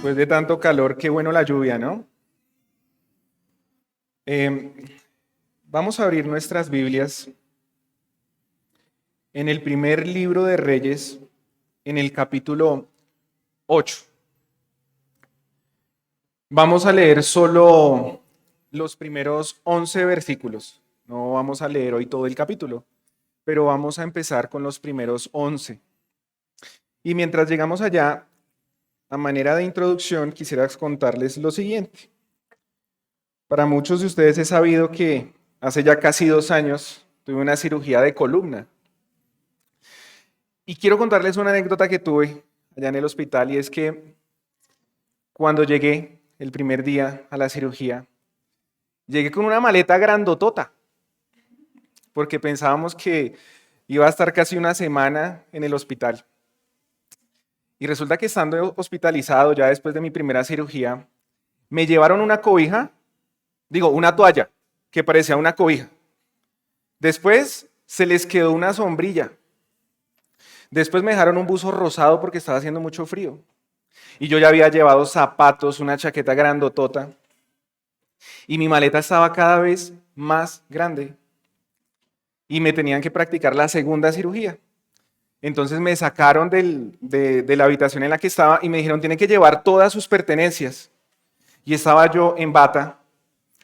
Después de tanto calor, qué bueno la lluvia, ¿no? Eh, Vamos a abrir nuestras Biblias en el primer libro de Reyes, en el capítulo 8. Vamos a leer solo los primeros 11 versículos. No vamos a leer hoy todo el capítulo, pero vamos a empezar con los primeros 11. Y mientras llegamos allá, a manera de introducción, quisiera contarles lo siguiente. Para muchos de ustedes he sabido que hace ya casi 2 años tuve una cirugía de columna. Y quiero contarles una anécdota que tuve allá en el hospital, y es que cuando llegué el primer día a la cirugía, llegué con una maleta grandotota, porque pensábamos que iba a estar casi una semana en el hospital. Y resulta que estando hospitalizado ya después de mi primera cirugía, me llevaron una cobija, una toalla, que parecía una cobija. Después se les quedó una sombrilla. Después me dejaron un buzo rosado porque estaba haciendo mucho frío. Y yo ya había llevado zapatos, una chaqueta grandotota. Y mi maleta estaba cada vez más grande. Y me tenían que practicar la segunda cirugía. Entonces me sacaron de la habitación en la que estaba y me dijeron, tienen que llevar todas sus pertenencias. Y estaba yo en bata,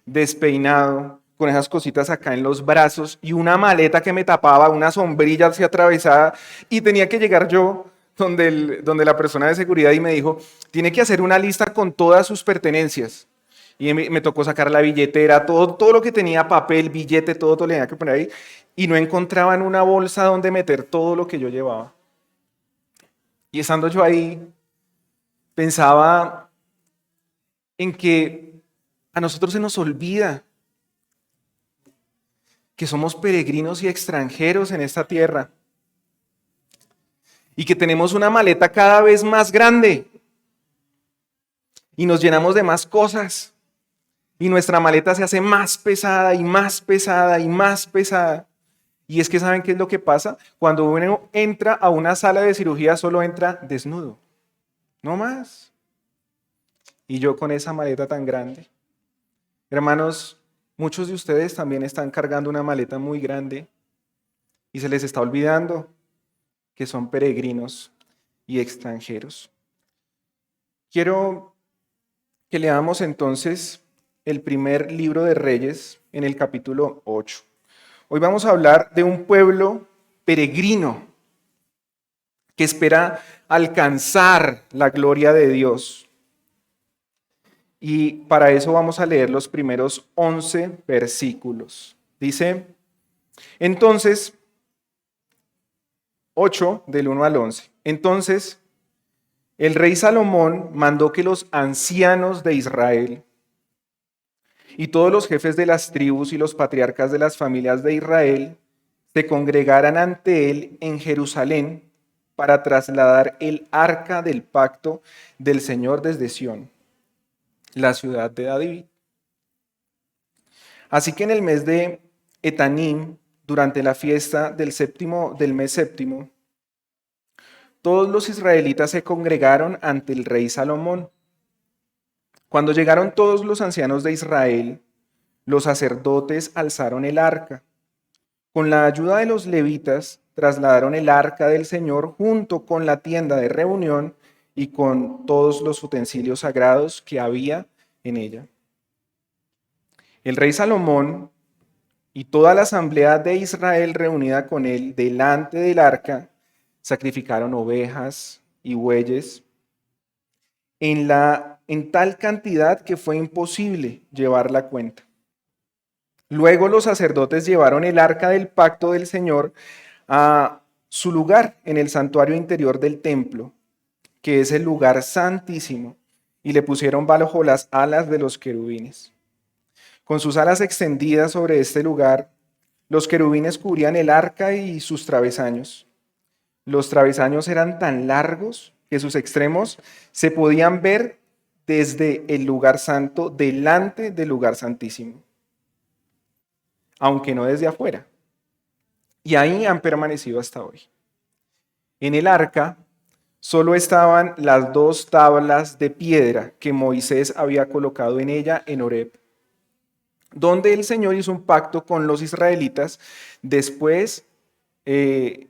despeinado, con esas cositas acá en los brazos y una maleta que me tapaba, una sombrilla así atravesada, y tenía que llegar yo donde la persona de seguridad y me dijo, tiene que hacer una lista con todas sus pertenencias. Y me tocó sacar la billetera, todo lo que tenía, papel, billete, todo lo tenía que poner ahí, y no encontraba en una bolsa donde meter todo lo que yo llevaba. Y estando yo ahí, pensaba en que a nosotros se nos olvida que somos peregrinos y extranjeros en esta tierra y que tenemos una maleta cada vez más grande y nos llenamos de más cosas y nuestra maleta se hace más pesada y más pesada y más pesada. Y es que ¿saben qué es lo que pasa? Cuando uno entra a una sala de cirugía solo entra desnudo, no más. Y yo con esa maleta tan grande. Hermanos, muchos de ustedes también están cargando una maleta muy grande y se les está olvidando que son peregrinos y extranjeros. Quiero que leamos entonces el primer libro de Reyes en el capítulo 8. Hoy vamos a hablar de un pueblo peregrino que espera alcanzar la gloria de Dios. Y para eso vamos a leer los primeros 11 versículos. Dice, entonces, 8 del 1 al 11. Entonces, el rey Salomón mandó que los ancianos de Israel y todos los jefes de las tribus y los patriarcas de las familias de Israel se congregaran ante él en Jerusalén para trasladar el arca del pacto del Señor desde Sión, la ciudad de David. Así que en el mes de Etanim, durante la fiesta del mes séptimo, todos los israelitas se congregaron ante el rey Salomón. Cuando llegaron todos los ancianos de Israel, los sacerdotes alzaron el arca. Con la ayuda de los levitas, trasladaron el arca del Señor junto con la tienda de reunión y con todos los utensilios sagrados que había en ella. El rey Salomón y toda la asamblea de Israel reunida con él delante del arca sacrificaron ovejas y bueyes en tal cantidad que fue imposible llevar la cuenta. Luego los sacerdotes llevaron el arca del pacto del Señor a su lugar en el santuario interior del templo, que es el lugar santísimo, y le pusieron bajo las alas de los querubines. Con sus alas extendidas sobre este lugar, los querubines cubrían el arca y sus travesaños. Los travesaños eran tan largos que sus extremos se podían ver desde el lugar santo delante del lugar santísimo, aunque no desde afuera. Y ahí han permanecido hasta hoy. En el arca Solo estaban las 2 tablas de piedra que Moisés había colocado en ella en Horeb, donde el Señor hizo un pacto con los israelitas después de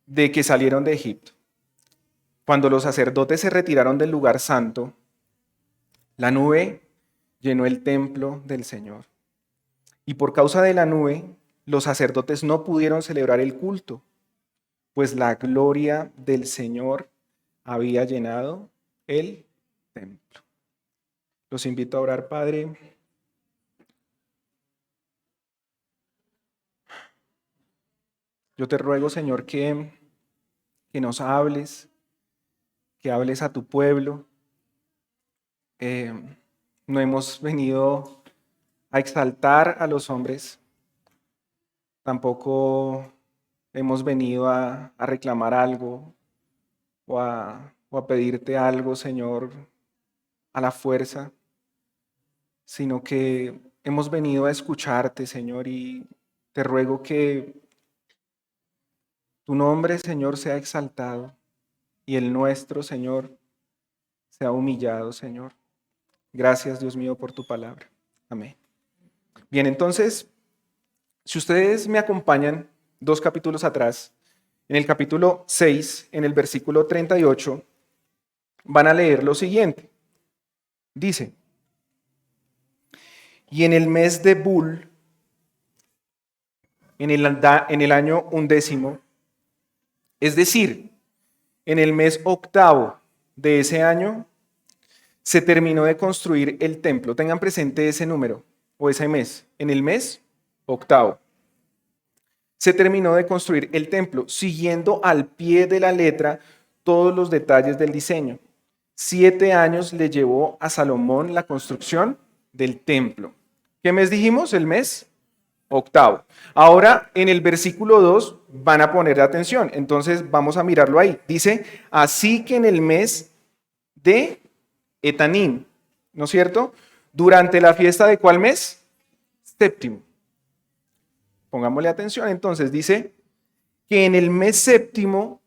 que salieron de Egipto. Cuando los sacerdotes se retiraron del lugar santo, la nube llenó el templo del Señor. Y por causa de la nube, los sacerdotes no pudieron celebrar el culto, pues la gloria del Señor había llenado el templo. Los invito a orar, Padre. Yo te ruego, Señor, que nos hables, que hables a tu pueblo. No hemos venido a exaltar a los hombres, tampoco hemos venido a reclamar algo o a pedirte algo, Señor, a la fuerza, sino que hemos venido a escucharte, Señor, y te ruego que tu nombre, Señor, sea exaltado y el nuestro, Señor, sea humillado, Señor. Gracias, Dios mío, por tu palabra. Amén. Bien, entonces, si ustedes me acompañan 2 capítulos atrás, en el capítulo 6, en el versículo 38, van a leer lo siguiente. Dice: y en el mes de Bul, en el año 11, es decir, en el mes 8 de ese año, se terminó de construir el templo. Tengan presente ese número o ese mes. En el mes 8 se terminó de construir el templo, siguiendo al pie de la letra todos los detalles del diseño. 7 años le llevó a Salomón la construcción del templo. ¿Qué mes dijimos? El mes 8. Ahora en el versículo 2 van a poner atención. Entonces vamos a mirarlo ahí. Dice, así que en el mes de Etanim, ¿no es cierto? Durante la fiesta ¿de cuál mes? Séptimo. Pongámosle atención. Entonces dice que en el mes séptimo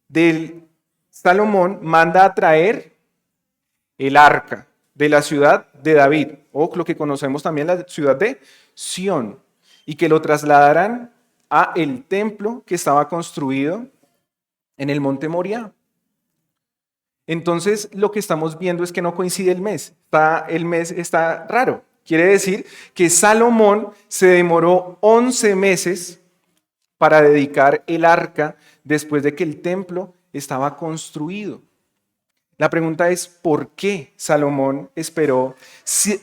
del Salomón manda a traer el arca de la ciudad de David, o lo que conocemos también la ciudad de Sión, y que lo trasladarán a el templo que estaba construido en el monte Moriah. Entonces lo que estamos viendo es que no coincide el mes. El mes está raro. Quiere decir que Salomón se demoró 11 meses para dedicar el arca después de que el templo estaba construido. La pregunta es, ¿por qué Salomón esperó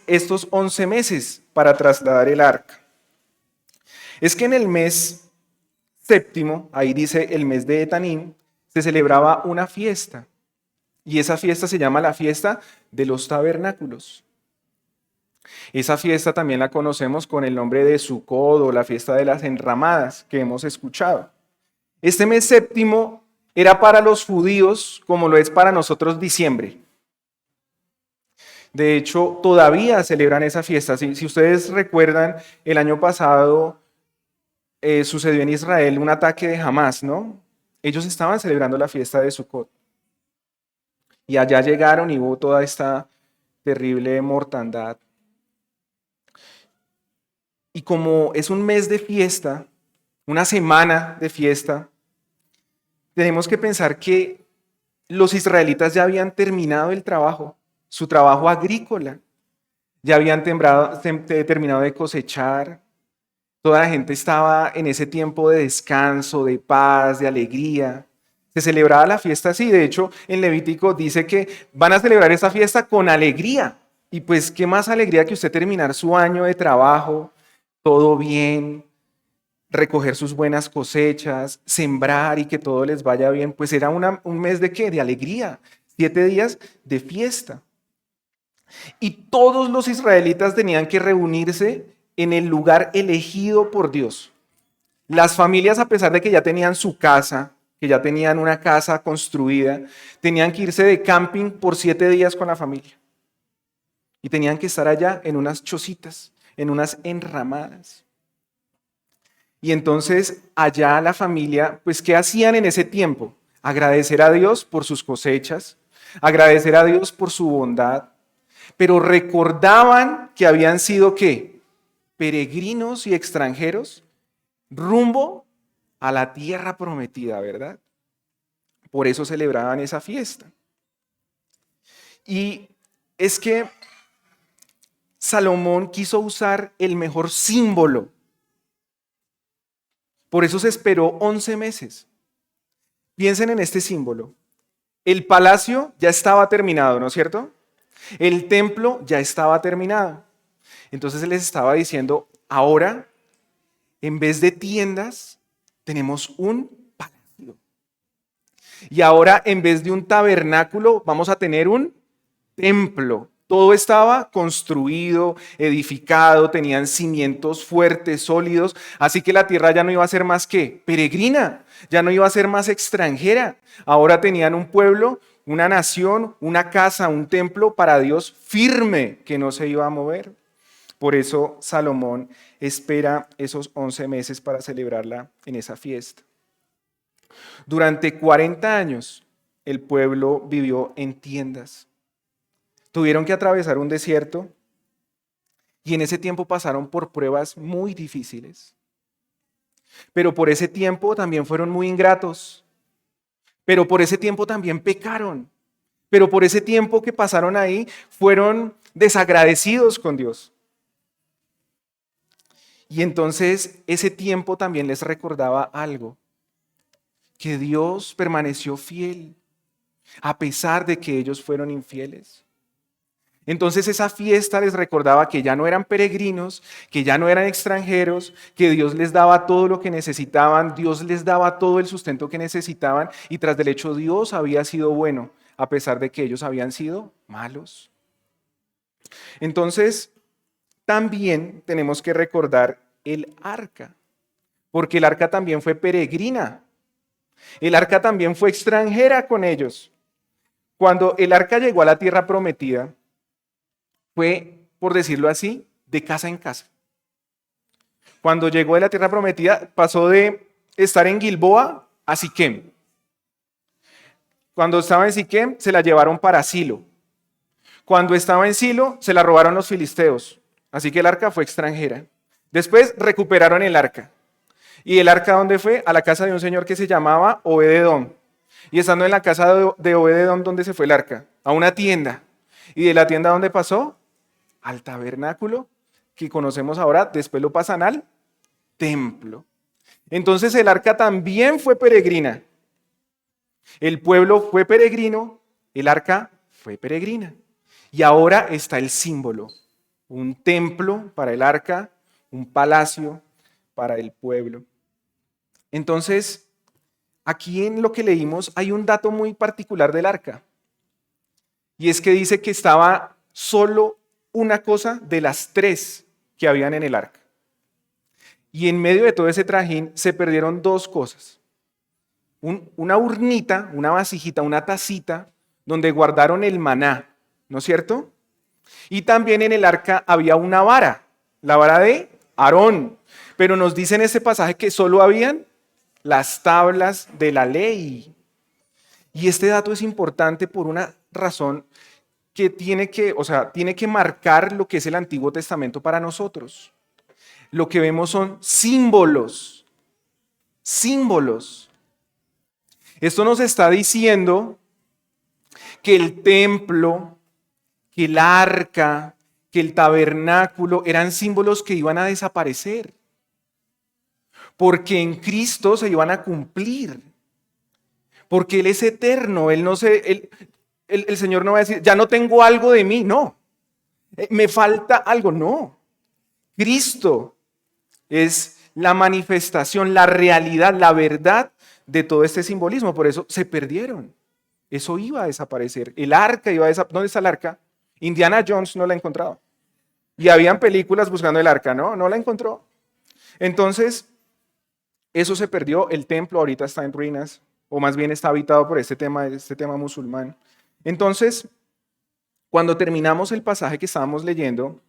estos 11 meses para trasladar el arca? Es que en el mes séptimo, ahí dice el mes de Etanim, se celebraba una fiesta. Y esa fiesta se llama la fiesta de los tabernáculos. Esa fiesta también la conocemos con el nombre de Sukkot o la fiesta de las enramadas que hemos escuchado. Este mes séptimo era para los judíos como lo es para nosotros diciembre. De hecho, todavía celebran esa fiesta. Si ustedes recuerdan, el año pasado sucedió en Israel un ataque de Hamás, ¿no? Ellos estaban celebrando la fiesta de Sukkot. Y allá llegaron y hubo toda esta terrible mortandad. Y como es un mes de fiesta, una semana de fiesta, tenemos que pensar que los israelitas ya habían terminado el trabajo, su trabajo agrícola. Ya habían terminado de cosechar. Toda la gente estaba en ese tiempo de descanso, de paz, de alegría. Se celebraba la fiesta así. De hecho, en Levítico dice que van a celebrar esta fiesta con alegría. Y pues, ¿qué más alegría que usted terminar su año de trabajo, todo bien, recoger sus buenas cosechas, sembrar y que todo les vaya bien? Pues era un mes ¿de qué? De alegría. 7 días de fiesta. Y todos los israelitas tenían que reunirse en el lugar elegido por Dios. Las familias, a pesar de que ya tenían su casa, que ya tenían una casa construida, tenían que irse de camping por 7 días con la familia. Y tenían que estar allá en unas chocitas, en unas enramadas. Y entonces allá la familia, pues ¿qué hacían en ese tiempo? agradecer a Dios por sus cosechas, agradecer a Dios por su bondad, pero recordaban que habían sido ¿qué? Peregrinos y extranjeros rumbo a la tierra prometida, ¿verdad? Por eso celebraban esa fiesta. Y es que Salomón quiso usar el mejor símbolo. Por eso se esperó 11 meses. Piensen en este símbolo. El palacio ya estaba terminado, ¿no es cierto? El templo ya estaba terminado. Entonces él les estaba diciendo, ahora, en vez de tiendas, tenemos un palacio. Y ahora, en vez de un tabernáculo, vamos a tener un templo. Todo estaba construido, edificado, tenían cimientos fuertes, sólidos, así que la tierra ya no iba a ser más que peregrina, ya no iba a ser más extranjera. Ahora tenían un pueblo, una nación, una casa, un templo para Dios firme que no se iba a mover. Por eso Salomón espera esos 11 meses para celebrarla en esa fiesta. Durante 40 años el pueblo vivió en tiendas. Tuvieron que atravesar un desierto y en ese tiempo pasaron por pruebas muy difíciles. Pero por ese tiempo también fueron muy ingratos. Pero por ese tiempo también pecaron. Pero por ese tiempo que pasaron ahí fueron desagradecidos con Dios. Y entonces ese tiempo también les recordaba algo, que Dios permaneció fiel a pesar de que ellos fueron infieles. Entonces esa fiesta les recordaba que ya no eran peregrinos, que ya no eran extranjeros, que Dios les daba todo lo que necesitaban, Dios les daba todo el sustento que necesitaban y tras del hecho Dios había sido bueno a pesar de que ellos habían sido malos. Entonces también tenemos que recordar el arca, porque el arca también fue peregrina, el arca también fue extranjera con ellos. Cuando el arca llegó a la tierra prometida, fue, por decirlo así, de casa en casa. Cuando llegó a la tierra prometida, pasó de estar en Gilboa a Siquem. Cuando estaba en Siquem, se la llevaron para Silo. Cuando estaba en Silo, se la robaron los filisteos. Así que el arca fue extranjera. Después recuperaron el arca. ¿Y el arca dónde fue? A la casa de un señor que se llamaba Obed-edom. Y estando en la casa de Obed-edom, ¿dónde se fue el arca? A una tienda. ¿Y de la tienda dónde pasó? Al tabernáculo, que conocemos ahora, después lo pasan al templo. Entonces el arca también fue peregrina. El pueblo fue peregrino, el arca fue peregrina. Y ahora está el símbolo, un templo para el arca, un palacio para el pueblo. Entonces, aquí en lo que leímos hay un dato muy particular del arca. Y es que dice que estaba solo una cosa de las 3 que habían en el arca. Y en medio de todo ese trajín se perdieron 2 cosas. Una urnita, una vasijita, una tacita donde guardaron el maná, ¿no es cierto? Y también en el arca había una vara, la vara de Aarón. Pero nos dice en este pasaje que solo habían las tablas de la ley. Y este dato es importante por una razón que tiene que marcar lo que es el Antiguo Testamento para nosotros. Lo que vemos son símbolos. Símbolos. Esto nos está diciendo que el templo, que el arca, que el tabernáculo eran símbolos que iban a desaparecer. Porque en Cristo se iban a cumplir. Porque Él es eterno, el Señor no va a decir, ya no tengo algo de mí, no. Me falta algo, no. Cristo es la manifestación, la realidad, la verdad de todo este simbolismo. Por eso se perdieron. Eso iba a desaparecer. El arca iba a desaparecer. ¿Dónde está el arca? Indiana Jones no la ha encontrado. Y habían películas buscando el arca, ¿no? No la encontró. Entonces, eso se perdió. El templo ahorita está en ruinas, o más bien está habitado por este tema musulmán. Entonces, cuando terminamos el pasaje que estábamos leyendo,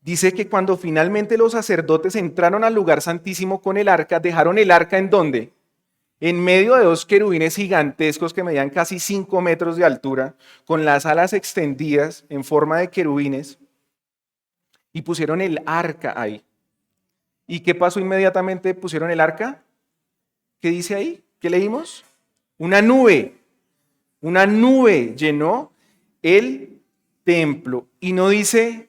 dice que cuando finalmente los sacerdotes entraron al lugar santísimo con el arca, dejaron el arca ¿en dónde? en medio de dos querubines gigantescos que medían casi 5 metros de altura, con las alas extendidas en forma de querubines, y pusieron el arca ahí. ¿Y qué pasó inmediatamente? Pusieron el arca. ¿Qué dice ahí? ¿Qué leímos? Una nube. Una nube llenó el templo. Y no dice,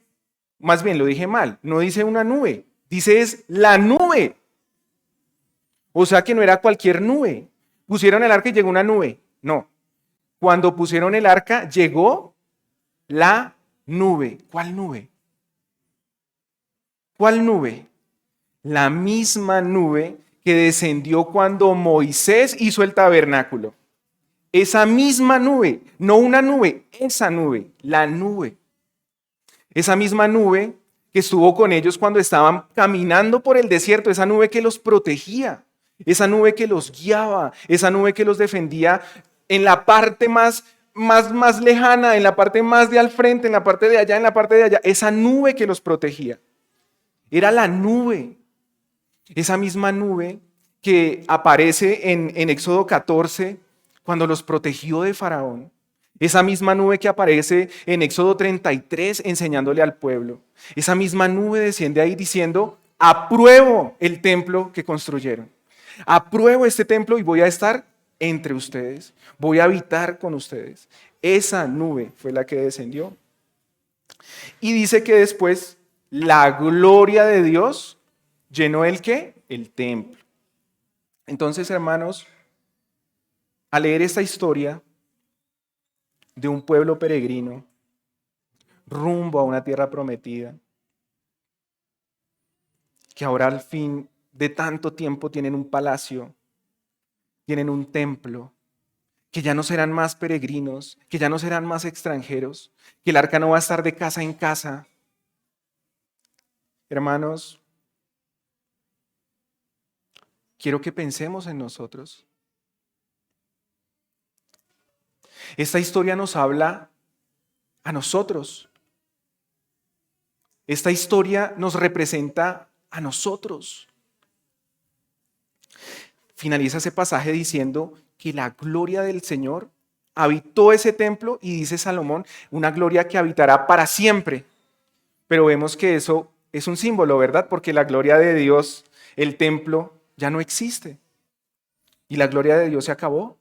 más bien lo dije mal, no dice una nube, dice es la nube. O sea que no era cualquier nube. Pusieron el arca y llegó una nube. No. Cuando pusieron el arca, llegó la nube. ¿Cuál nube? ¿Cuál nube? La misma nube que descendió cuando Moisés hizo el tabernáculo. Esa misma nube, no una nube, esa nube, la nube. Esa misma nube que estuvo con ellos cuando estaban caminando por el desierto, esa nube que los protegía, esa nube que los guiaba, esa nube que los defendía en la parte más lejana, en la parte más de al frente, en la parte de allá, en la parte de allá, esa nube que los protegía. Era la nube, esa misma nube que aparece en Éxodo 14 cuando los protegió de Faraón. Esa misma nube que aparece en Éxodo 33 enseñándole al pueblo. Esa misma nube desciende ahí diciendo, apruebo el templo que construyeron. Apruebo este templo y voy a estar entre ustedes. Voy a habitar con ustedes. Esa nube fue la que descendió. Y dice que después la gloria de Dios llenó el ¿qué? El templo. Entonces, hermanos, al leer esta historia de un pueblo peregrino rumbo a una tierra prometida, que ahora al fin de tanto tiempo tienen un palacio, tienen un templo, que ya no serán más peregrinos, que ya no serán más extranjeros, que el arca no va a estar de casa en casa. Hermanos, quiero que pensemos en nosotros. Esta historia nos habla a nosotros. Esta historia nos representa a nosotros. Finaliza ese pasaje diciendo que la gloria del Señor habitó ese templo y dice Salomón, una gloria que habitará para siempre. Pero vemos que eso es un símbolo, ¿verdad? Porque la gloria de Dios, el templo, ya no existe. ¿Y la gloria de Dios se acabó?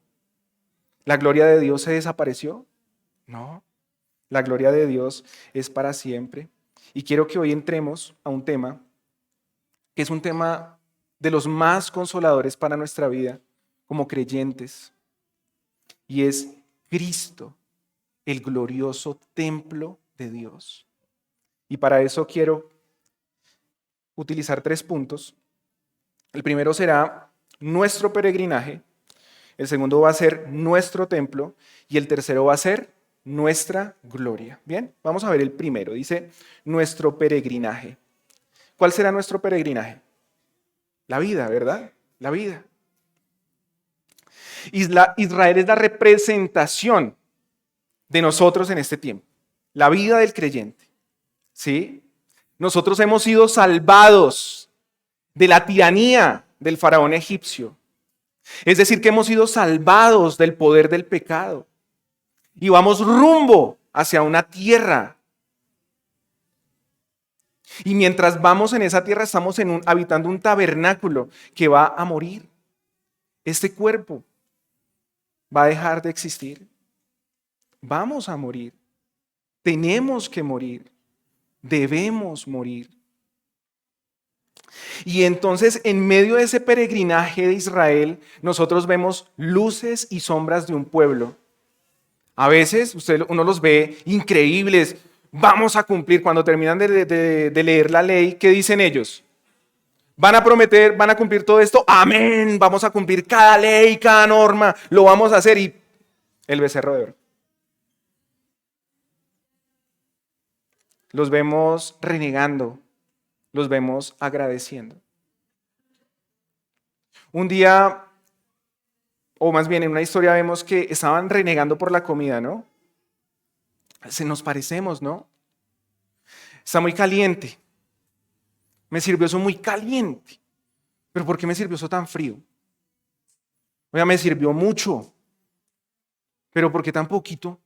¿La gloria de Dios se desapareció? No, la gloria de Dios es para siempre. Y quiero que hoy entremos a un tema que es un tema de los más consoladores para nuestra vida como creyentes. Y es Cristo, el glorioso templo de Dios. Y para eso quiero utilizar 3 puntos. El primero será nuestro peregrinaje, el segundo va a ser nuestro templo y el tercero va a ser nuestra gloria. Bien, vamos a ver el primero. Dice nuestro peregrinaje. ¿Cuál será nuestro peregrinaje? La vida, ¿verdad? La vida. Israel es la representación de nosotros en este tiempo. La vida del creyente. ¿Sí? Nosotros hemos sido salvados de la tiranía del faraón egipcio. Es decir, que hemos sido salvados del poder del pecado. Y vamos rumbo hacia una tierra. Y mientras vamos en esa tierra, estamos habitando un tabernáculo que va a morir. Este cuerpo va a dejar de existir. Vamos a morir. Tenemos que morir. Debemos morir. Y entonces, en medio de ese peregrinaje de Israel, nosotros vemos luces y sombras de un pueblo. A veces uno los ve increíbles. Vamos a cumplir. Cuando terminan de leer la ley, ¿qué dicen ellos? Van a prometer, van a cumplir todo esto. Amén. Vamos a cumplir cada ley, cada norma. Lo vamos a hacer. Y el becerro de oro. Los vemos renegando. Los vemos agradeciendo. Un día, o más bien en una historia, vemos que estaban renegando por la comida, ¿no? Se nos parecemos, ¿no? Está muy caliente. Me sirvió eso muy caliente. ¿Pero por qué me sirvió eso tan frío? Oiga, me sirvió mucho, pero ¿por qué tan poquito?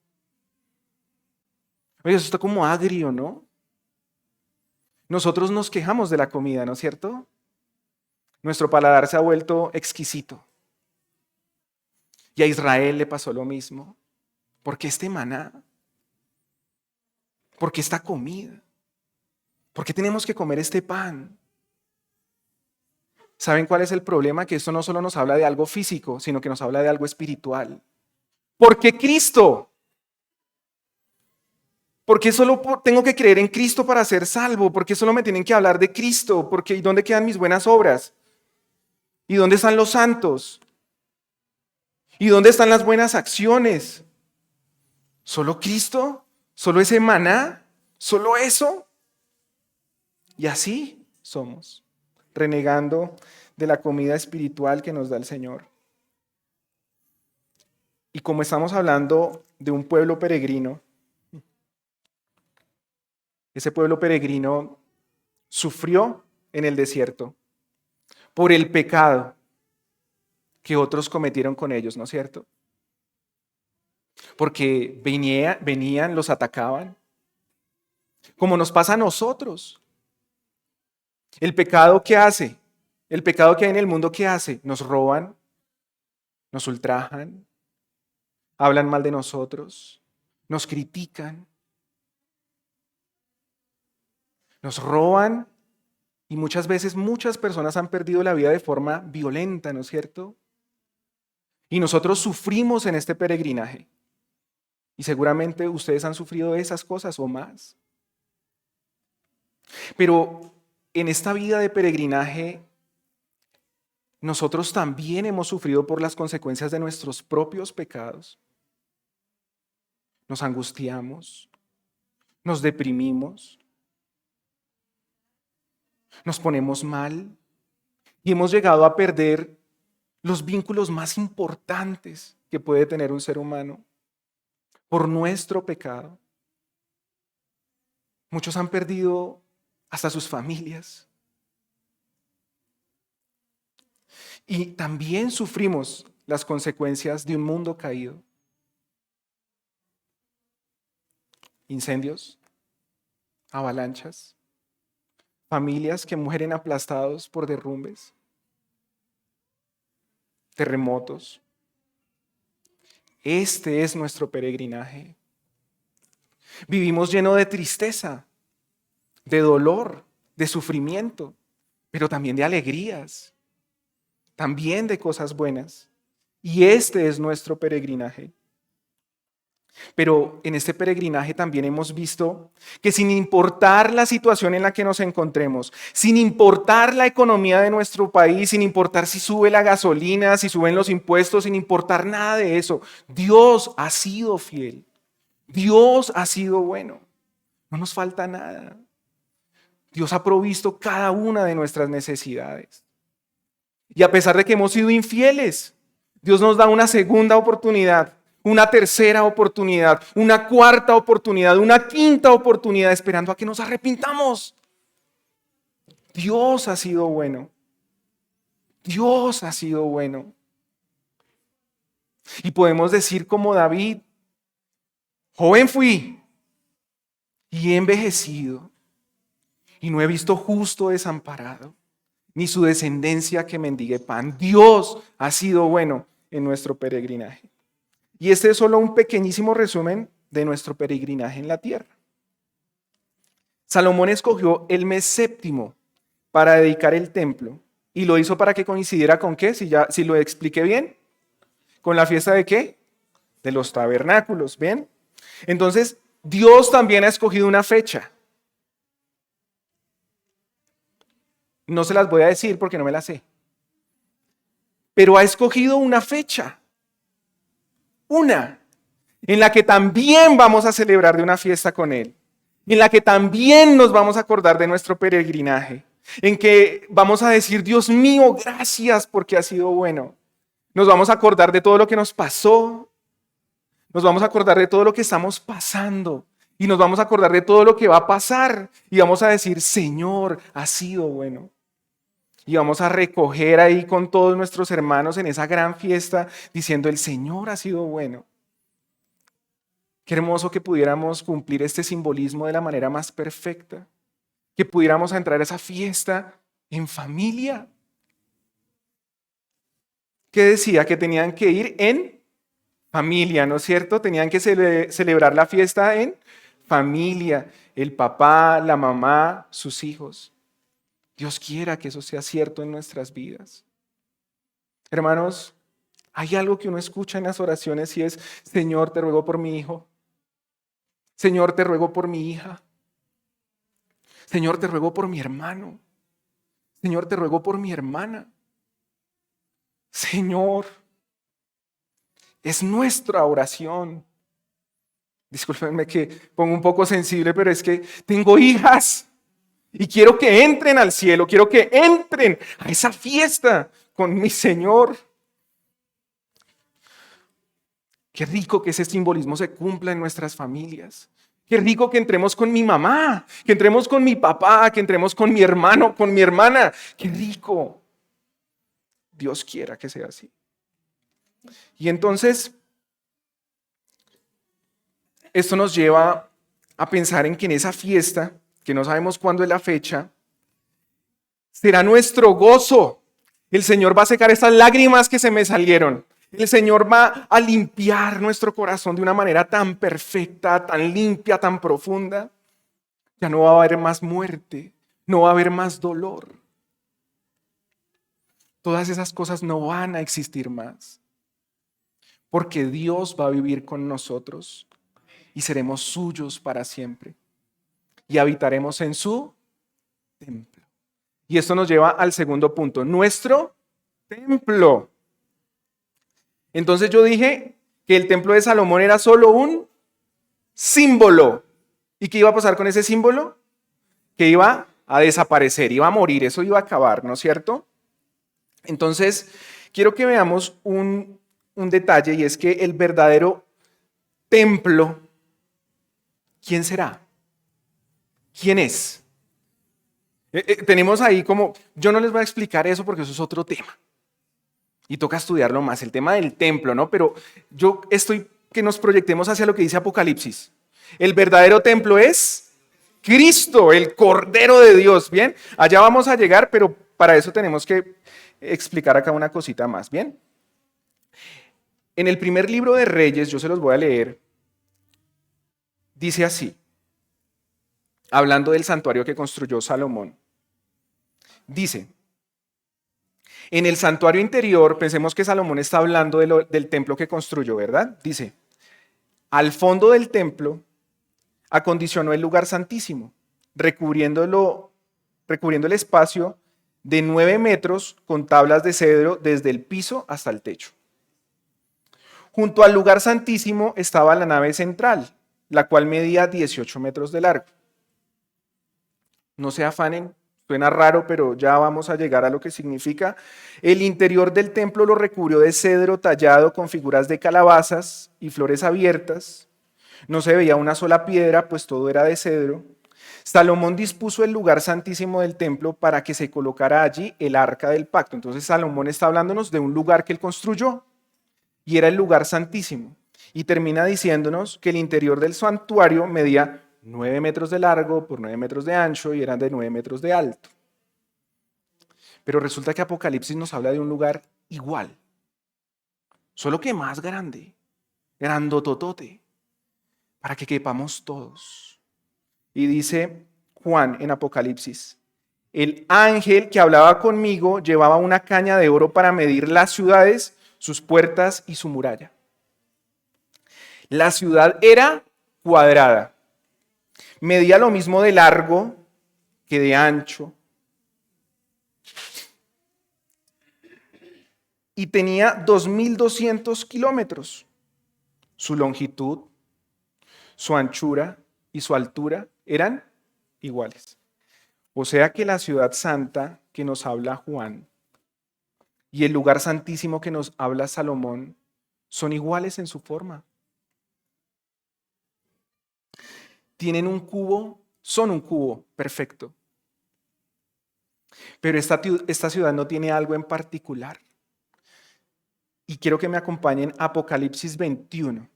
Oiga, eso está como agrio, ¿no? Nosotros nos quejamos de la comida, ¿no es cierto? Nuestro paladar se ha vuelto exquisito. Y a Israel le pasó lo mismo. ¿Por qué este maná? ¿Por qué esta comida? ¿Por qué tenemos que comer este pan? ¿Saben cuál es el problema? Que esto no solo nos habla de algo físico, sino que nos habla de algo espiritual. ¿Por qué Cristo? ¿Por qué solo tengo que creer en Cristo para ser salvo? ¿Por qué solo me tienen que hablar de Cristo? ¿Por qué? ¿Y dónde quedan mis buenas obras? ¿Y dónde están los santos? ¿Y dónde están las buenas acciones? ¿Solo Cristo? ¿Solo ese maná? ¿Solo eso? Y así somos, renegando de la comida espiritual que nos da el Señor. Y como estamos hablando de un pueblo peregrino, ese pueblo peregrino sufrió en el desierto por el pecado que otros cometieron con ellos, ¿no es cierto? Porque venían, los atacaban, como nos pasa a nosotros. El pecado que hace, el pecado que hay en el mundo, ¿qué hace? Nos roban, nos ultrajan, hablan mal de nosotros, nos critican, nos roban y muchas veces muchas personas han perdido la vida de forma violenta, ¿no es cierto? Y nosotros sufrimos en este peregrinaje. Y seguramente ustedes han sufrido esas cosas o más. Pero en esta vida de peregrinaje, nosotros también hemos sufrido por las consecuencias de nuestros propios pecados. Nos angustiamos, nos deprimimos, nos ponemos mal y hemos llegado a perder los vínculos más importantes que puede tener un ser humano por nuestro pecado. Muchos han perdido hasta sus familias. Y también sufrimos las consecuencias de un mundo caído. Incendios, avalanchas, familias que mueren aplastados por derrumbes, terremotos. Este es nuestro peregrinaje. Vivimos lleno de tristeza, de dolor, de sufrimiento, pero también de alegrías, también de cosas buenas. Y este es nuestro peregrinaje. Pero en este peregrinaje también hemos visto que sin importar la situación en la que nos encontremos, sin importar la economía de nuestro país, sin importar si sube la gasolina, si suben los impuestos, sin importar nada de eso, Dios ha sido fiel. Dios ha sido bueno. No nos falta nada. Dios ha provisto cada una de nuestras necesidades. Y a pesar de que hemos sido infieles, Dios nos da una segunda oportunidad, una tercera oportunidad, una cuarta oportunidad, una quinta oportunidad, esperando a que nos arrepintamos. Dios ha sido bueno. Dios ha sido bueno. Y podemos decir como David: joven fui y he envejecido, y no he visto justo desamparado, ni su descendencia que mendigue pan. Dios ha sido bueno en nuestro peregrinaje. Y este es solo un pequeñísimo resumen de nuestro peregrinaje en la tierra. Salomón escogió el mes séptimo para dedicar el templo y lo hizo para que coincidiera con ¿qué? Si lo expliqué bien, con la fiesta de ¿qué? De los tabernáculos, ¿bien? Entonces, Dios también ha escogido una fecha. No se las voy a decir porque no me las sé. Pero ha escogido una fecha. Una. En la que también vamos a celebrar de una fiesta con Él. En la que también nos vamos a acordar de nuestro peregrinaje. En que vamos a decir: Dios mío, gracias porque has sido bueno. Nos vamos a acordar de todo lo que nos pasó. Nos vamos a acordar de todo lo que estamos pasando. Y nos vamos a acordar de todo lo que va a pasar. Y vamos a decir: Señor, has sido bueno. y vamos a recoger ahí con todos nuestros hermanos en esa gran fiesta diciendo, el Señor ha sido bueno. Qué hermoso que pudiéramos cumplir este simbolismo de la manera más perfecta, que pudiéramos entrar a esa fiesta en familia. ¿Qué decía? Que tenían que ir en familia, ¿no es cierto? Tenían que celebrar la fiesta en familia, el papá, la mamá, sus hijos. Dios quiera que eso sea cierto en nuestras vidas. Hermanos, hay algo que uno escucha en las oraciones y es, Señor, te ruego por mi hijo. Señor, te ruego por mi hija. Señor, te ruego por mi hermano. Señor, te ruego por mi hermana. Señor, es nuestra oración. Discúlpenme que pongo un poco sensible, pero es que tengo hijas y quiero que entren al cielo, quiero que entren a esa fiesta con mi Señor. Qué rico que ese simbolismo se cumpla en nuestras familias. Qué rico que entremos con mi mamá, que entremos con mi papá, que entremos con mi hermano, con mi hermana. Qué rico. Dios quiera que sea así. Y entonces, esto nos lleva a pensar en que en esa fiesta, que no sabemos cuándo es la fecha, será nuestro gozo. El Señor va a secar esas lágrimas que se me salieron. El Señor va a limpiar nuestro corazón de una manera tan perfecta, tan limpia, tan profunda. Ya no va a haber más muerte, no va a haber más dolor. Todas esas cosas no van a existir más. Porque Dios va a vivir con nosotros y seremos suyos para siempre. Y habitaremos en su templo. Y esto nos lleva al segundo punto, nuestro templo. Entonces yo dije que el templo de Salomón era solo un símbolo. ¿Y qué iba a pasar con ese símbolo? Que iba a desaparecer, iba a morir, eso iba a acabar, ¿no es cierto? Entonces, quiero que veamos un detalle y es que el verdadero templo, ¿quién será? ¿Quién es? Tenemos ahí como, yo no les voy a explicar eso porque eso es otro tema. Y toca estudiarlo más, el tema del templo, ¿no? Pero yo estoy que nos proyectemos hacia lo que dice Apocalipsis. El verdadero templo es Cristo, el Cordero de Dios, ¿bien? Allá vamos a llegar, pero para eso tenemos que explicar acá una cosita más, ¿bien? En el primer libro de Reyes, yo se los voy a leer, dice así, hablando del santuario que construyó Salomón. Dice, en el santuario interior, pensemos que Salomón está hablando del templo que construyó, ¿verdad? Dice, al fondo del templo acondicionó el lugar santísimo, recubriendo el espacio de 9 metros con tablas de cedro desde el piso hasta el techo. Junto al lugar santísimo estaba la nave central, la cual medía 18 metros de largo. No se afanen, suena raro, pero ya vamos a llegar a lo que significa. El interior del templo lo recubrió de cedro tallado con figuras de calabazas y flores abiertas. No se veía una sola piedra, pues todo era de cedro. Salomón dispuso el lugar santísimo del templo para que se colocara allí el arca del pacto. Entonces Salomón está hablándonos de un lugar que él construyó y era el lugar santísimo. Y termina diciéndonos que el interior del santuario medía 9 metros de largo por 9 metros de ancho y eran de 9 metros de alto. Pero resulta que Apocalipsis nos habla de un lugar igual, solo que más grande, grandototote, para que quepamos todos. Y dice Juan en Apocalipsis, el ángel que hablaba conmigo llevaba una caña de oro para medir las ciudades, sus puertas y su muralla. La ciudad era cuadrada, medía lo mismo de largo que de ancho y tenía 2.200 kilómetros. Su longitud, su anchura y su altura eran iguales. O sea que la ciudad santa que nos habla Juan y el lugar santísimo que nos habla Salomón son iguales en su forma. Son un cubo perfecto. Pero esta ciudad no tiene algo en particular. Y quiero que me acompañen a Apocalipsis 21,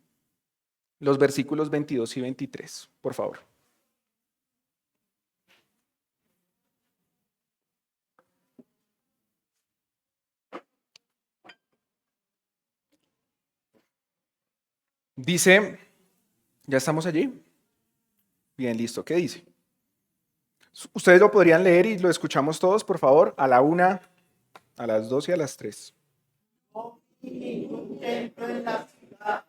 los versículos 22 y 23, por favor. Dice, ¿ya estamos allí? Bien, listo. ¿Qué dice? Ustedes lo podrían leer y lo escuchamos todos, por favor, a la 1, a las 2 y a las 3. Y ningún templo en la ciudad,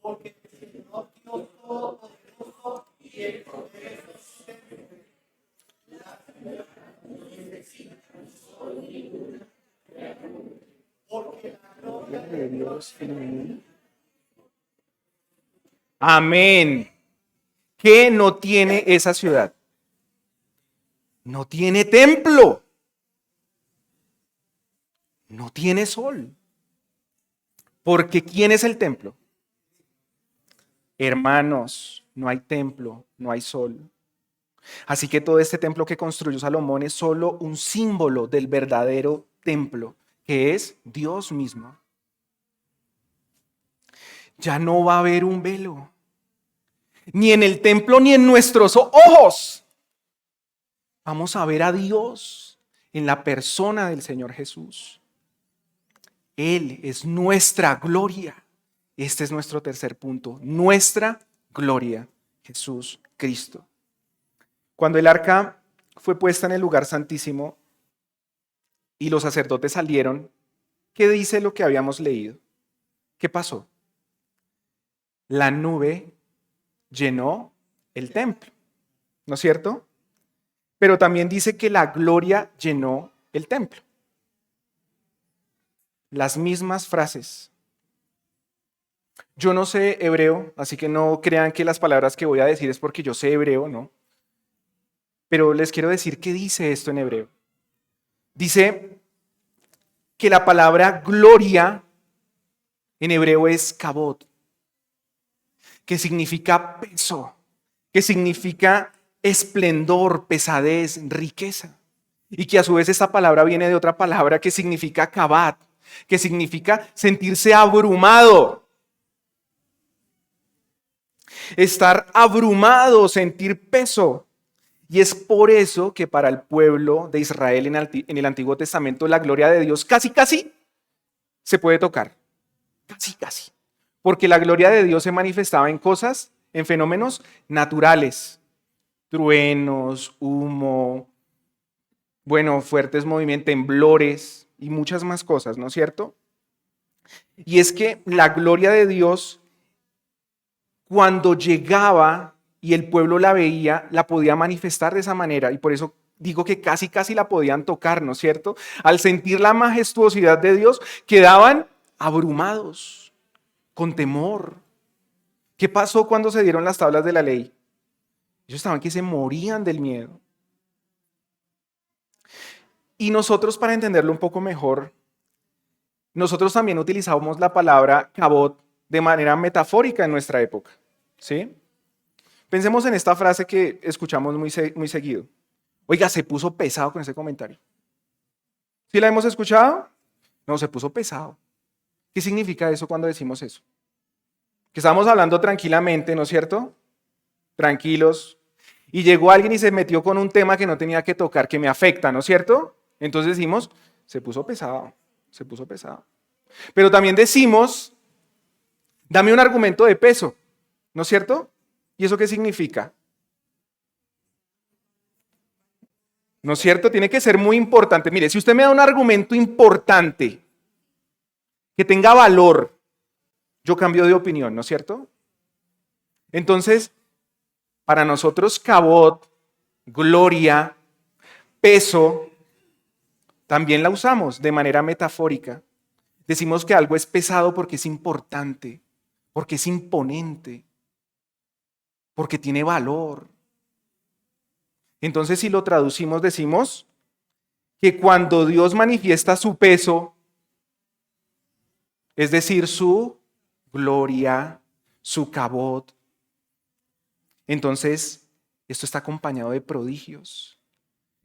porque el Señor Dios Todopoderoso y el poderoso la ciudad necesita sol ni luna, porque la gloria De Dios. Amén. ¿Qué no tiene esa ciudad? No tiene templo. No tiene sol. Porque ¿quién es el templo? Hermanos, no hay templo, no hay sol. Así que todo este templo que construyó Salomón es solo un símbolo del verdadero templo, que es Dios mismo. Ya no va a haber un velo, ni en el templo ni en nuestros ojos. Vamos a ver a Dios en la persona del Señor Jesús. Él es nuestra gloria. Este es nuestro tercer punto, nuestra gloria, Jesús Cristo. Cuando el arca fue puesta en el lugar santísimo y los sacerdotes salieron, ¿qué dice lo que habíamos leído? ¿Qué pasó? La nube llenó el templo, ¿no es cierto? Pero también dice que la gloria llenó el templo. Las mismas frases. Yo no sé hebreo, así que no crean que las palabras que voy a decir es porque yo sé hebreo, ¿no? Pero les quiero decir qué dice esto en hebreo. Dice que la palabra gloria en hebreo es kabod, que significa peso, que significa esplendor, pesadez, riqueza. Y que a su vez esta palabra viene de otra palabra que significa kabat, que significa sentirse abrumado. Estar abrumado, sentir peso. Y es por eso que para el pueblo de Israel en el Antiguo Testamento la gloria de Dios casi se puede tocar. Casi. Porque la gloria de Dios se manifestaba en cosas, en fenómenos naturales. Truenos, humo, fuertes movimientos, temblores y muchas más cosas, ¿no es cierto? Y es que la gloria de Dios, cuando llegaba y el pueblo la veía, la podía manifestar de esa manera. Y por eso digo que casi la podían tocar, ¿no es cierto? Al sentir la majestuosidad de Dios, quedaban abrumados, con temor. ¿Qué pasó cuando se dieron las tablas de la ley? Ellos estaban que se morían del miedo. Y nosotros, para entenderlo un poco mejor, nosotros también utilizamos la palabra kabod de manera metafórica en nuestra época, ¿sí? Pensemos en esta frase que escuchamos muy seguido. Oiga, se puso pesado con ese comentario. ¿Sí la hemos escuchado? No, se puso pesado. ¿Qué significa eso cuando decimos eso? Que estamos hablando tranquilamente, ¿no es cierto? Tranquilos. Y llegó alguien y se metió con un tema que no tenía que tocar, que me afecta, ¿no es cierto? Entonces decimos, se puso pesado. Pero también decimos, dame un argumento de peso, ¿no es cierto? ¿Y eso qué significa? ¿No es cierto? Tiene que ser muy importante. Mire, si usted me da un argumento importante, que tenga valor, yo cambio de opinión, ¿no es cierto? Entonces, para nosotros, kabod, gloria, peso, también la usamos de manera metafórica. Decimos que algo es pesado porque es importante, porque es imponente, porque tiene valor. Entonces, si lo traducimos, decimos que cuando Dios manifiesta su peso, es decir, su gloria, su kabod, entonces esto está acompañado de prodigios.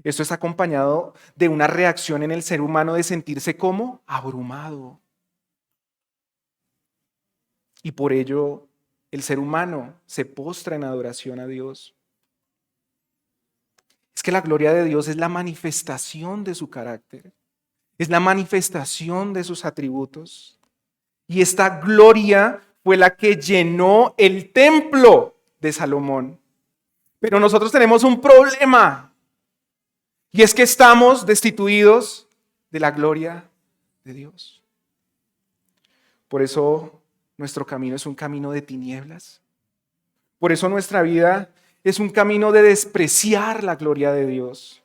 Esto es acompañado de una reacción en el ser humano de sentirse como abrumado. Y por ello el ser humano se postra en adoración a Dios. Es que la gloria de Dios es la manifestación de su carácter, es la manifestación de sus atributos. Y esta gloria fue la que llenó el templo de Salomón. Pero nosotros tenemos un problema, y es que estamos destituidos de la gloria de Dios. Por eso nuestro camino es un camino de tinieblas. Por eso nuestra vida es un camino de despreciar la gloria de Dios.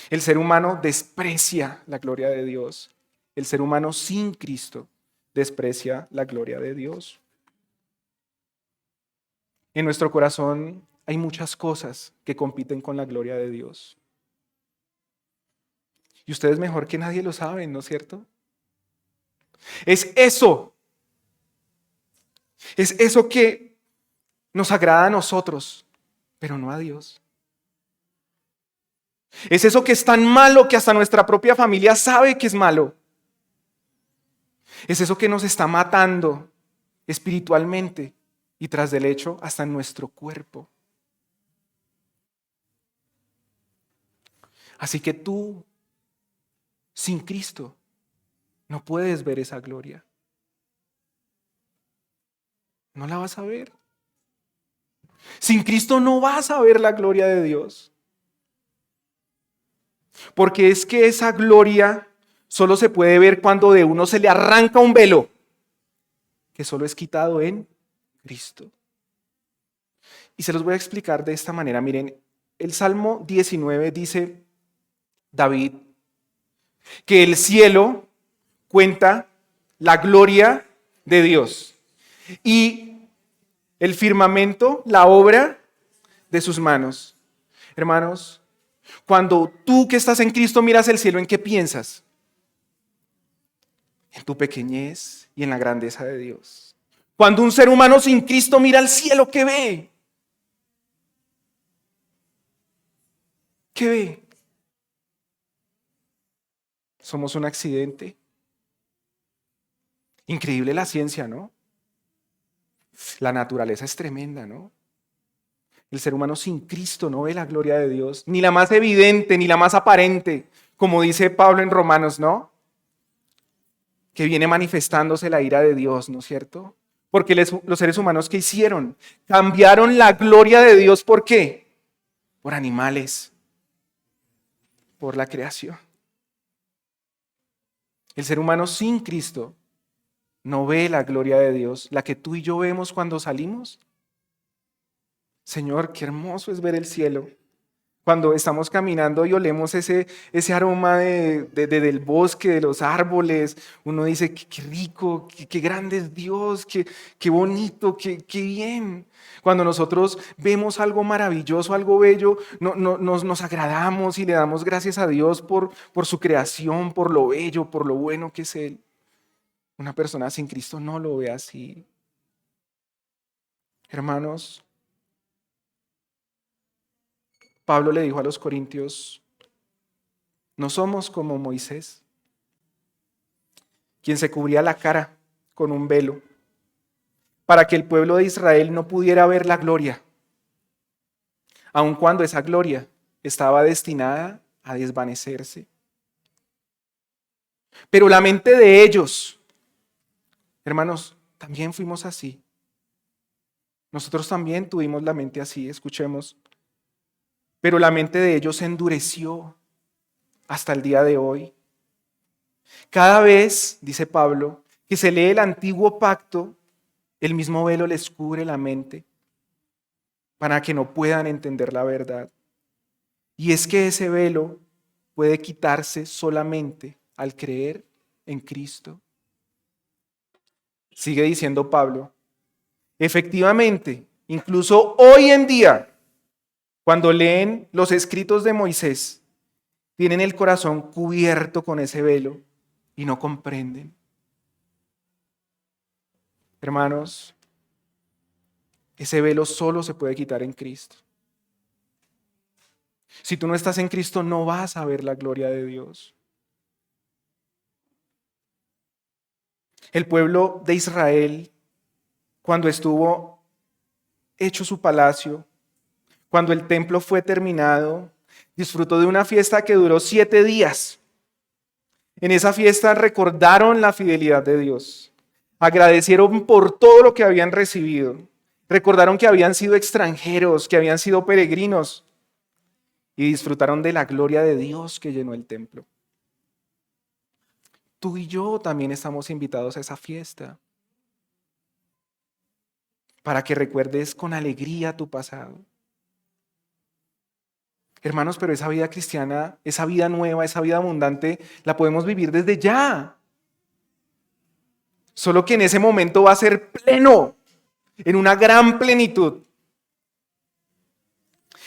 El ser humano desprecia la gloria de Dios. El ser humano sin Cristo desprecia la gloria de Dios. En nuestro corazón hay muchas cosas que compiten con la gloria de Dios. Y ustedes mejor que nadie lo saben, ¿no es cierto? Es eso que nos agrada a nosotros, pero no a Dios. Es eso que es tan malo que hasta nuestra propia familia sabe que es malo. Es eso que nos está matando espiritualmente y tras del hecho hasta en nuestro cuerpo. Así que tú, sin Cristo, no puedes ver esa gloria. No la vas a ver. Sin Cristo no vas a ver la gloria de Dios. Porque es que esa gloria solo se puede ver cuando de uno se le arranca un velo, que solo es quitado en Cristo. Y se los voy a explicar de esta manera. Miren, el Salmo 19 dice David que el cielo cuenta la gloria de Dios y el firmamento la obra de sus manos. Hermanos, cuando tú que estás en Cristo miras el cielo, ¿en qué piensas? En tu pequeñez y en la grandeza de Dios. Cuando un ser humano sin Cristo mira al cielo, ¿qué ve? ¿Qué ve? Somos un accidente. Increíble la ciencia, ¿no? La naturaleza es tremenda, ¿no? El ser humano sin Cristo no ve la gloria de Dios, ni la más evidente, ni la más aparente, como dice Pablo en Romanos, ¿no? Que viene manifestándose la ira de Dios, ¿no es cierto? Porque los seres humanos, ¿qué hicieron? Cambiaron la gloria de Dios, ¿por qué? Por animales, por la creación. El ser humano sin Cristo no ve la gloria de Dios, la que tú y yo vemos cuando salimos. Señor, qué hermoso es ver el cielo. Cuando estamos caminando y olemos ese aroma del bosque, de los árboles, uno dice, qué rico, qué grande es Dios, qué bonito, qué bien. Cuando nosotros vemos algo maravilloso, algo bello, nos agradamos y le damos gracias a Dios por su creación, por lo bello, por lo bueno que es Él. Una persona sin Cristo no lo ve así. Hermanos, Pablo le dijo a los corintios, no somos como Moisés, quien se cubría la cara con un velo, para que el pueblo de Israel no pudiera ver la gloria, aun cuando esa gloria estaba destinada a desvanecerse. Pero la mente de ellos, hermanos, también fuimos así. Nosotros también tuvimos la mente así, escuchemos. Pero la mente de ellos se endureció hasta el día de hoy. Cada vez, dice Pablo, que se lee el antiguo pacto, el mismo velo les cubre la mente para que no puedan entender la verdad. Y es que ese velo puede quitarse solamente al creer en Cristo. Sigue diciendo Pablo, efectivamente, incluso hoy en día, cuando leen los escritos de Moisés, tienen el corazón cubierto con ese velo y no comprenden. Hermanos, ese velo solo se puede quitar en Cristo. Si tú no estás en Cristo, no vas a ver la gloria de Dios. El pueblo de Israel, cuando estuvo hecho su palacio, cuando el templo fue terminado, disfrutó de una fiesta que duró 7 días. En esa fiesta recordaron la fidelidad de Dios, agradecieron por todo lo que habían recibido, recordaron que habían sido extranjeros, que habían sido peregrinos y disfrutaron de la gloria de Dios que llenó el templo. Tú y yo también estamos invitados a esa fiesta para que recuerdes con alegría tu pasado. Hermanos, pero esa vida cristiana, esa vida nueva, esa vida abundante, la podemos vivir desde ya. Solo que en ese momento va a ser pleno, en una gran plenitud.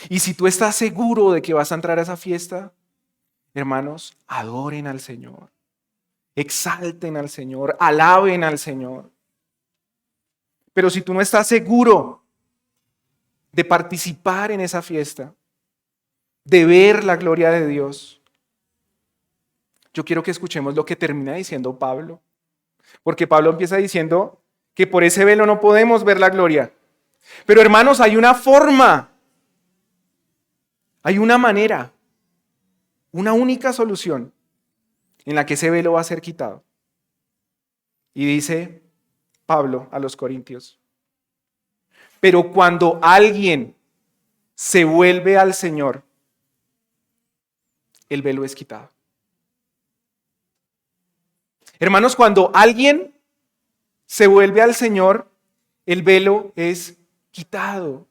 Y si tú estás seguro de que vas a entrar a esa fiesta, hermanos, adoren al Señor, exalten al Señor, alaben al Señor. Pero si tú no estás seguro de participar en esa fiesta, de ver la gloria de Dios, yo quiero que escuchemos lo que termina diciendo Pablo. Porque Pablo empieza diciendo que por ese velo no podemos ver la gloria. Pero hermanos, hay una forma, hay una manera, una única solución en la que ese velo va a ser quitado. Y dice Pablo a los Corintios: pero cuando alguien se vuelve al Señor, el velo es quitado. Hermanos, cuando alguien se vuelve al Señor, el velo es quitado.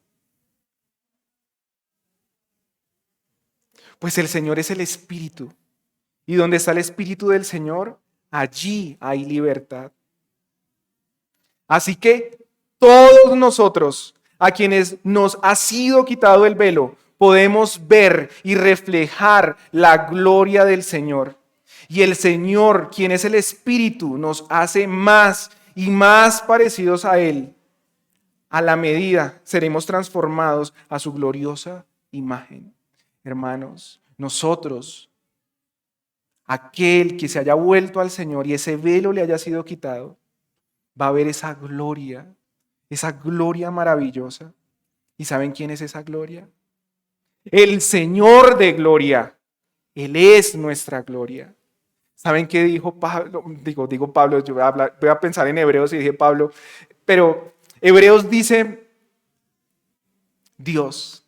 Pues el Señor es el Espíritu. Y donde está el Espíritu del Señor, allí hay libertad. Así que todos nosotros, a quienes nos ha sido quitado el velo, podemos ver y reflejar la gloria del Señor. Y el Señor, quien es el Espíritu, nos hace más y más parecidos a Él. A la medida seremos transformados a su gloriosa imagen. Hermanos, nosotros, aquel que se haya vuelto al Señor y ese velo le haya sido quitado, va a ver esa gloria maravillosa. ¿Y saben quién es esa gloria? El Señor de gloria. Él es nuestra gloria. ¿Saben qué dijo Pablo? Digo Pablo, yo voy a pensar en Hebreos y dije Pablo, pero Hebreos dice Dios,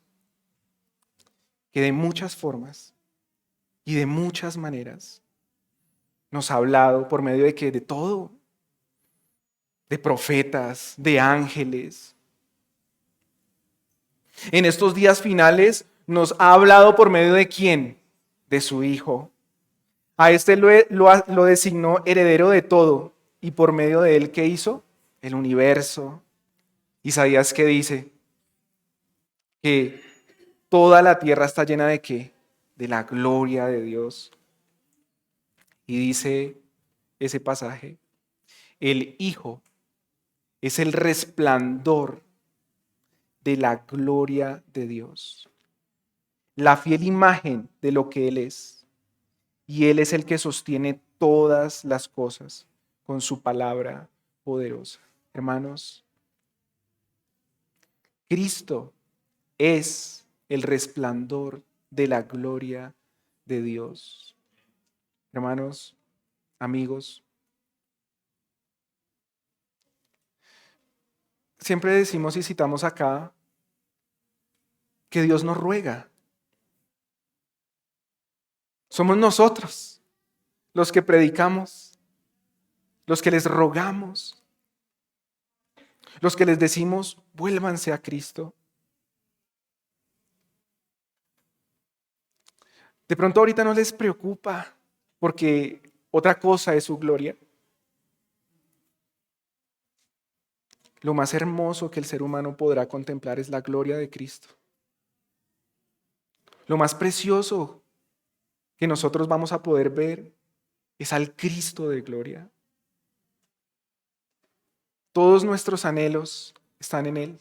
que de muchas formas y de muchas maneras nos ha hablado por medio de que de todo, de profetas, de ángeles. En estos días finales nos ha hablado por medio de ¿quién? De su Hijo. A este lo designó heredero de todo y por medio de él, ¿qué hizo? El universo. Isaías, ¿qué dice? Que toda la tierra está llena ¿de qué? De la gloria de Dios. Y dice ese pasaje, el Hijo es el resplandor de la gloria de Dios, la fiel imagen de lo que Él es. Y Él es el que sostiene todas las cosas con su palabra poderosa. Hermanos, Cristo es el resplandor de la gloria de Dios. Hermanos, amigos, siempre decimos y citamos acá que Dios nos ruega. Somos nosotros los que predicamos, los que les rogamos, los que les decimos, vuélvanse a Cristo. De pronto ahorita no les preocupa porque otra cosa es su gloria. Lo más hermoso que el ser humano podrá contemplar es la gloria de Cristo. Lo más precioso que nosotros vamos a poder ver es al Cristo de gloria. Todos nuestros anhelos están en Él.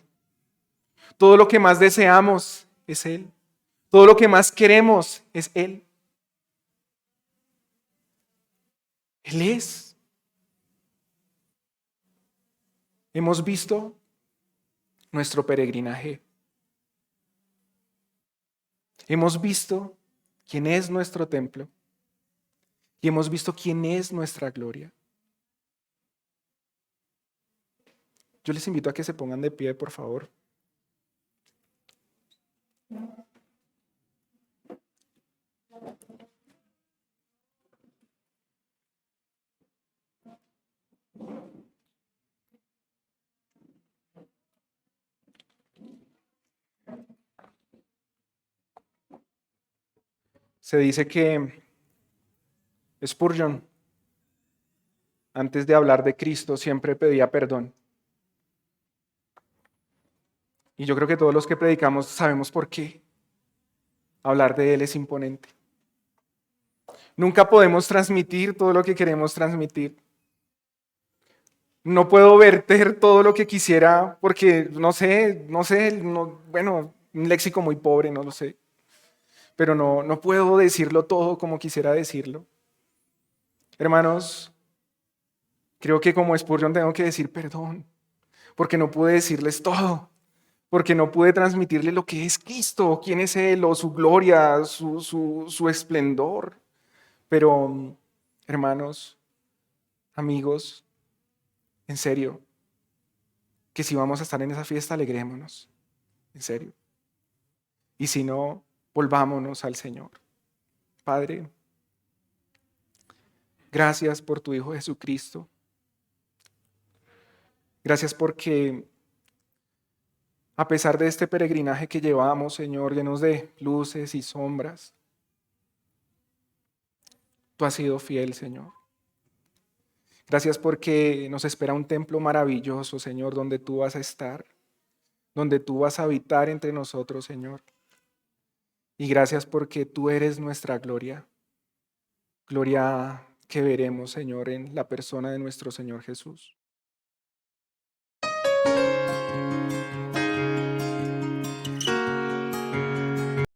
Todo lo que más deseamos es Él. Todo lo que más queremos es Él. Él es. Hemos visto nuestro peregrinaje. Hemos visto quién es nuestro templo y hemos visto quién es nuestra gloria. Yo les invito a que se pongan de pie, por favor. Se dice que Spurgeon, antes de hablar de Cristo, siempre pedía perdón. Y yo creo que todos los que predicamos sabemos por qué. Hablar de Él es imponente. Nunca podemos transmitir todo lo que queremos transmitir. No puedo verter todo lo que quisiera porque no sé, bueno, un léxico muy pobre, no lo sé. Pero no puedo decirlo todo como quisiera decirlo. Hermanos, creo que como Spurgeon tengo que decir perdón, porque no pude decirles todo, porque no pude transmitirle lo que es Cristo, quién es Él, o su gloria, su esplendor. Pero, hermanos, amigos, en serio, que si vamos a estar en esa fiesta, alegrémonos, en serio. Y si no, volvámonos al Señor. Padre, gracias por tu Hijo Jesucristo. Gracias porque a pesar de este peregrinaje que llevamos, Señor, llenos de luces y sombras, tú has sido fiel, Señor. Gracias porque nos espera un templo maravilloso, Señor, donde tú vas a estar, donde tú vas a habitar entre nosotros, Señor. Y gracias porque tú eres nuestra gloria, gloria que veremos, Señor, en la persona de nuestro Señor Jesús.